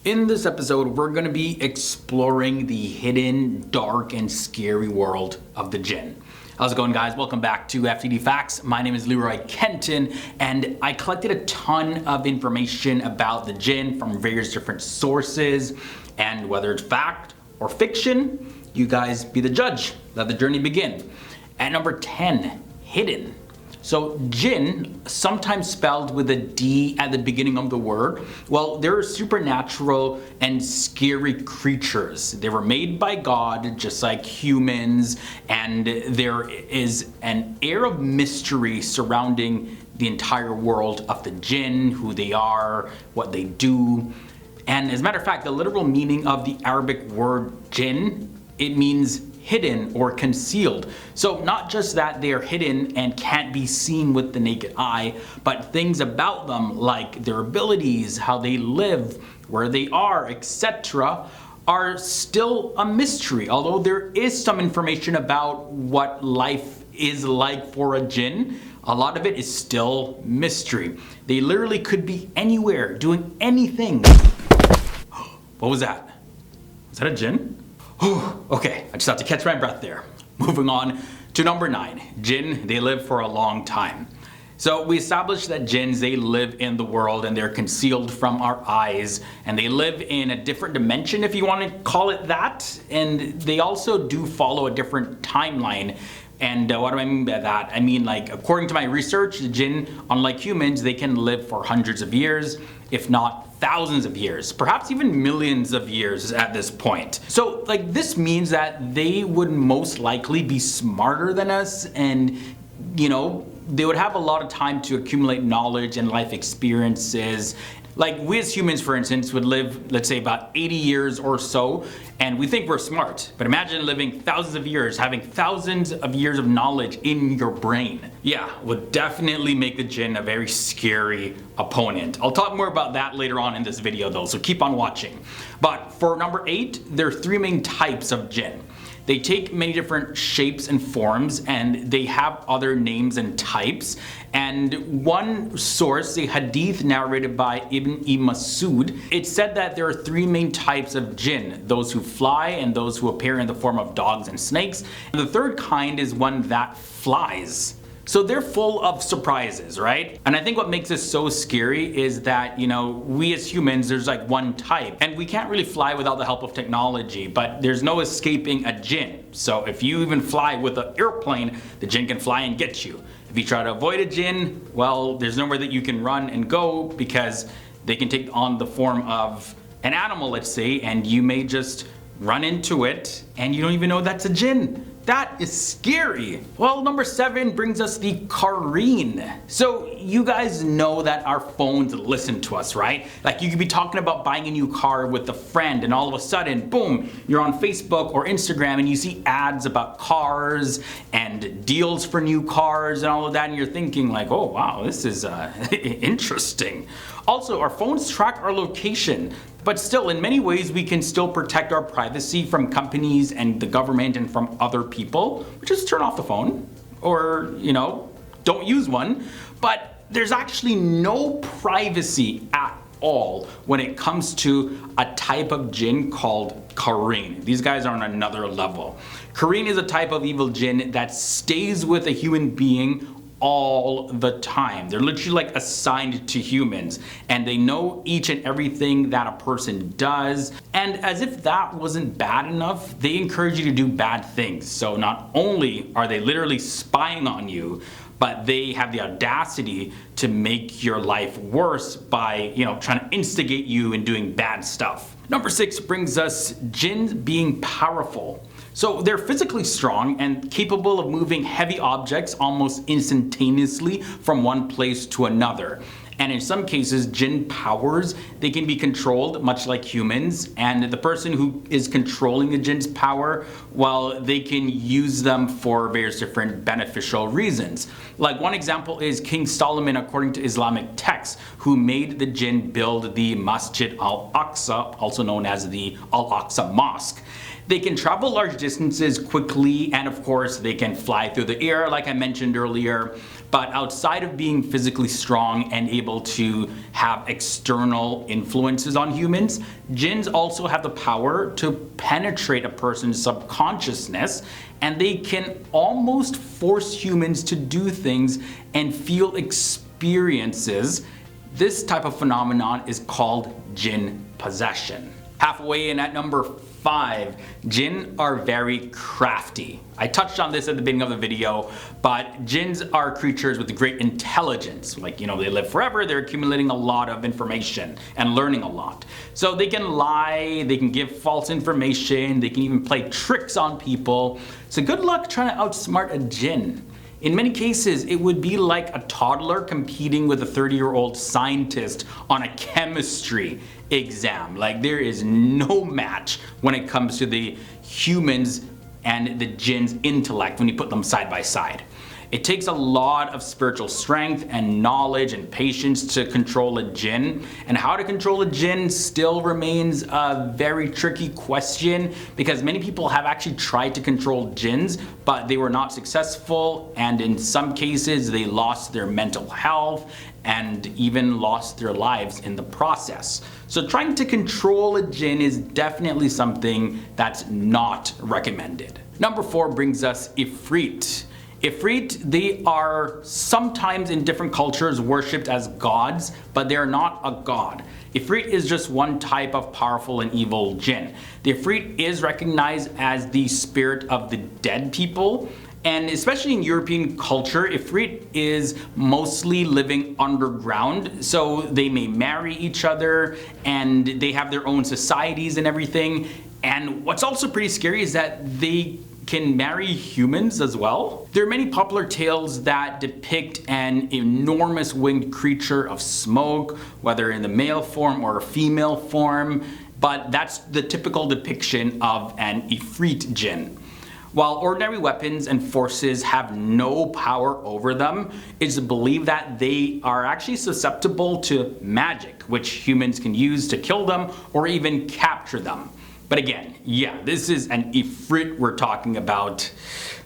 In this episode, we're going to be exploring the hidden, dark, and scary world of the Jinn. How's it going, guys? Welcome back to FTD Facts. My name is Leroy Kenton, and I collected a ton of information about the Jinn from various different sources, and whether it's fact or fiction, you guys be the judge. Let the journey begin. At number 10, hidden. So Jinn, sometimes spelled with a D at the beginning of the word, well, they're supernatural and scary creatures. They were made by God, just like humans, and there is an air of mystery surrounding the entire world of the Jinn, who they are, what they do. And as a matter of fact, the literal meaning of the Arabic word Jinn, it means hidden or concealed. So not just that they are hidden and can't be seen with the naked eye, but things about them like their abilities, how they live, where they are, etc. are still a mystery. Although there is some information about what life is like for a Jinn, a lot of it is still mystery. They literally could be anywhere, doing anything. What was that? Was that a Jinn? Okay, I just have to catch my breath there. Moving on to number 9. Jinn, they live for a long time. So we established that jinns, they live in the world and they're concealed from our eyes, and they live in a different dimension, if you want to call it that, and they also do follow a different timeline. And what do I mean by that? I mean, like, according to my research, the Jinn, unlike humans, they can live for hundreds of years, if not thousands of years, perhaps even millions of years at this point. So like, this means that they would most likely be smarter than us, and you know, they would have a lot of time to accumulate knowledge and life experiences. Like we as humans, for instance, would live, let's say, about 80 years or so, and we think we're smart. But imagine living thousands of years, having thousands of years of knowledge in your brain. Yeah, would definitely make the Jinn a very scary opponent. I'll talk more about that later on in this video though, so keep on watching. But for number 8, there are 3 main types of Jinn. They take many different shapes and forms, and they have other names and types. And one source, a hadith narrated by Ibn Masud, it said that there are 3 main types of Jinn: those who fly, and those who appear in the form of dogs and snakes. And the third kind is one that flies. So they're full of surprises, right? And I think what makes this so scary is that, you know, we as humans, there's like one type, and we can't really fly without the help of technology, but there's no escaping a Jinn. So if you even fly with an airplane, the Jinn can fly and get you. If you try to avoid a Jinn, well, there's nowhere that you can run and go, because they can take on the form of an animal, let's say, and you may just run into it and you don't even know that's a Jinn. That is scary. Well, number 7 brings us the Careen. So you guys know that our phones listen to us, right? Like, you could be talking about buying a new car with a friend, and all of a sudden, boom, you're on Facebook or Instagram and you see ads about cars and deals for new cars and all of that, and you're thinking like, oh wow, this is interesting. Also, our phones track our location, but still, in many ways, we can still protect our privacy from companies and the government and from other people. Just turn off the phone, or, you know, don't use one. But there's actually no privacy at all when it comes to a type of Jinn called Careen. These guys are on another level. Careen is a type of evil Jinn that stays with a human being all the time. They're literally like assigned to humans, and they know each and everything that a person does. And as if that wasn't bad enough, they encourage you to do bad things. So not only are they literally spying on you, but they have the audacity to make your life worse by, you know, trying to instigate you in doing bad stuff. Number 6 brings us jinns being powerful. So they're physically strong and capable of moving heavy objects almost instantaneously from one place to another. And in some cases, Jinn powers, they can be controlled much like humans, and the person who is controlling the Jinn's power, well, they can use them for various different beneficial reasons. Like, one example is King Solomon, according to Islamic texts, who made the Jinn build the Masjid al-Aqsa, also known as the Al-Aqsa Mosque. They can travel large distances quickly, and of course they can fly through the air like I mentioned earlier. But outside of being physically strong and able to have external influences on humans, jinns also have the power to penetrate a person's subconsciousness, and they can almost force humans to do things and feel experiences. This type of phenomenon is called jinn possession. Halfway in at number 5, jinn are very crafty. I touched on this at the beginning of the video, but jinns are creatures with great intelligence. Like, they live forever, they're accumulating a lot of information and learning a lot. So they can lie, they can give false information, they can even play tricks on people. So good luck trying to outsmart a jinn. In many cases, it would be like a toddler competing with a 30-year-old scientist on a chemistry exam. Like, there is no match when it comes to the humans and the jinn's intellect when you put them side by side. It takes a lot of spiritual strength and knowledge and patience to control a jinn, and how to control a jinn still remains a very tricky question, because many people have actually tried to control jinns, but they were not successful, and in some cases they lost their mental health and even lost their lives in the process. So trying to control a jinn is definitely something that's not recommended. Number 4 brings us Efreet. Efreet, they are sometimes in different cultures worshipped as gods, but they're not a god. Efreet is just one type of powerful and evil jinn. The Efreet is recognized as the spirit of the dead people, and especially in European culture, Efreet is mostly living underground, so they may marry each other and they have their own societies and everything. And what's also pretty scary is that they can marry humans as well. There are many popular tales that depict an enormous winged creature of smoke, whether in the male form or a female form, but that's the typical depiction of an Efreet jinn. While ordinary weapons and forces have no power over them, it's believed that they are actually susceptible to magic, which humans can use to kill them or even capture them. But again, yeah, this is an Efreet we're talking about.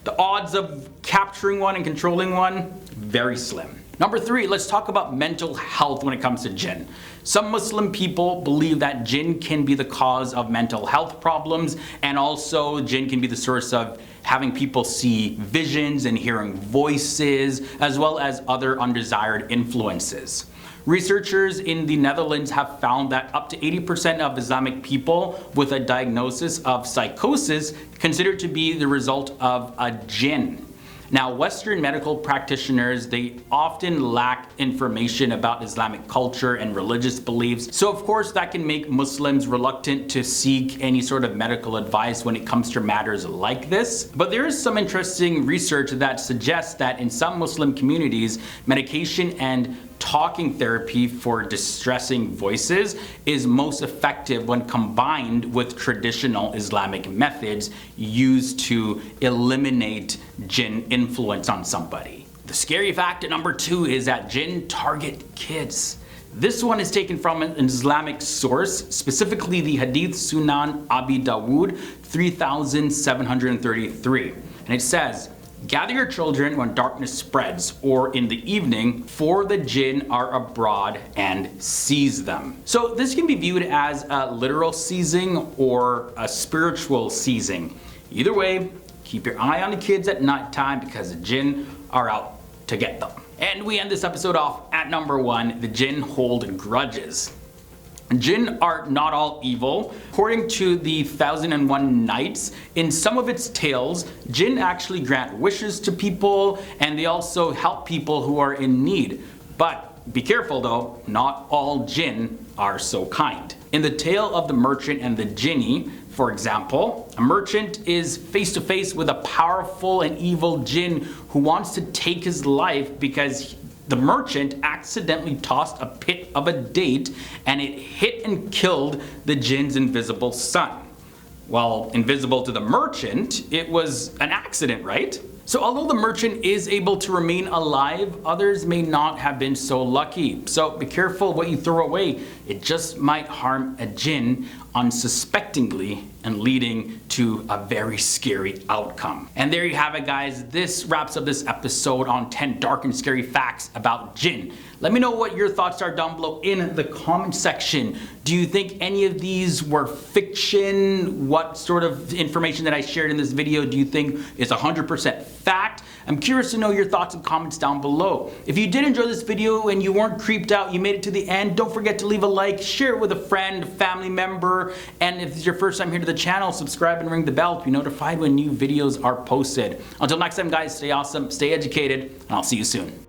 The odds of capturing one and controlling one, very slim. Number 3, let's talk about mental health when it comes to jinn. Some Muslim people believe that jinn can be the cause of mental health problems, and also jinn can be the source of having people see visions and hearing voices, as well as other undesired influences. Researchers in the Netherlands have found that up to 80% of Islamic people with a diagnosis of psychosis consider it to be the result of a jinn. Now, Western medical practitioners, they often lack information about Islamic culture and religious beliefs. So of course that can make Muslims reluctant to seek any sort of medical advice when it comes to matters like this. But there is some interesting research that suggests that in some Muslim communities, medication and talking therapy for distressing voices is most effective when combined with traditional Islamic methods used to eliminate jinn influence on somebody. The scary fact at number 2 is that jinn target kids. This one is taken from an Islamic source, specifically the Hadith Sunan Abi Dawud 3733. And it says, "Gather your children when darkness spreads, or in the evening, for the jinn are abroad, and seize them." So this can be viewed as a literal seizing or a spiritual seizing. Either way, keep your eye on the kids at nighttime because the jinn are out to get them. And we end this episode off at number 1, the Jinn Hold grudges. Jinn are not all evil. According to the 1001 Nights, in some of its tales, jinn actually grant wishes to people, and they also help people who are in need. But be careful though, not all jinn are so kind. In the tale of the merchant and the jinni, for example, a merchant is face to face with a powerful and evil jinn who wants to take his life because the merchant accidentally tossed a pit of a date and it hit and killed the jinn's invisible son. While invisible to the merchant, it was an accident, right? So although the merchant is able to remain alive, others may not have been so lucky. So be careful what you throw away. it just might harm a jinn unsuspectingly and leading to a very scary outcome. And there you have it, guys. This wraps up this episode on 10 dark and scary facts about jinn. Let me know what your thoughts are down below in the comment section. Do you think any of these were fiction? What sort of information that I shared in this video do you think is 100% fact? I'm curious to know your thoughts and comments down below. If you did enjoy this video and you weren't creeped out, you made it to the end, don't forget to leave a like, share it with a friend, family member, and if it's your first time here to the channel, subscribe and ring the bell to be notified when new videos are posted. Until next time, guys, stay awesome, stay educated, and I'll see you soon.